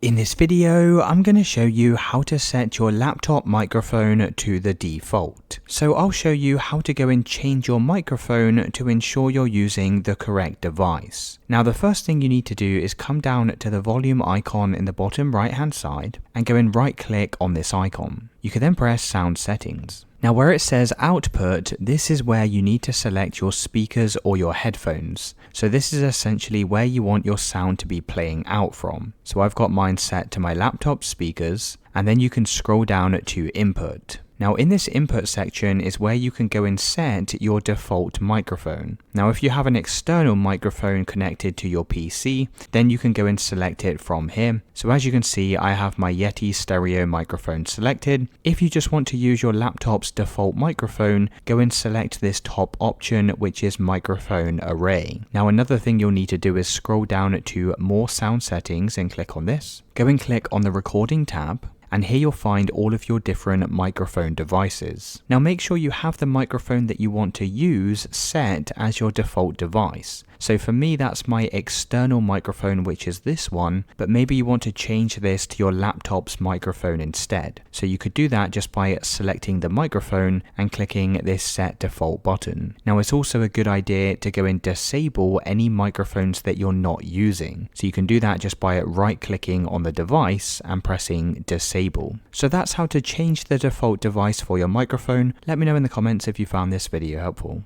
In this video, I'm going to show you how to set your laptop microphone to the default. So I'll show you how to go and change your microphone to ensure you're using the correct device. Now the first thing you need to do is come down to the volume icon in the bottom right hand side and go and right click on this icon. You can then press sound settings. Now where it says output, this is where you need to select your speakers or your headphones. So this is essentially where you want your sound to be playing out from. So I've got mine set to my laptop speakers, and then you can scroll down to input. Now in this input section is where you can go and set your default microphone. Now if you have an external microphone connected to your PC, then you can go and select it from here. So as you can see, I have my Yeti stereo microphone selected. If you just want to use your laptop's default microphone, go and select this top option, which is microphone array. Now another thing you'll need to do is scroll down to more sound settings and click on this. Go and click on the recording tab. And here you'll find all of your different microphone devices. Now make sure you have the microphone that you want to use set as your default device. So for me, that's my external microphone, which is this one, but maybe you want to change this to your laptop's microphone instead. So you could do that just by selecting the microphone and clicking this set default button. Now it's also a good idea to go and disable any microphones that you're not using. So you can do that just by right clicking on the device and pressing disable. So that's how to change the default device for your microphone. Let me know in the comments if you found this video helpful.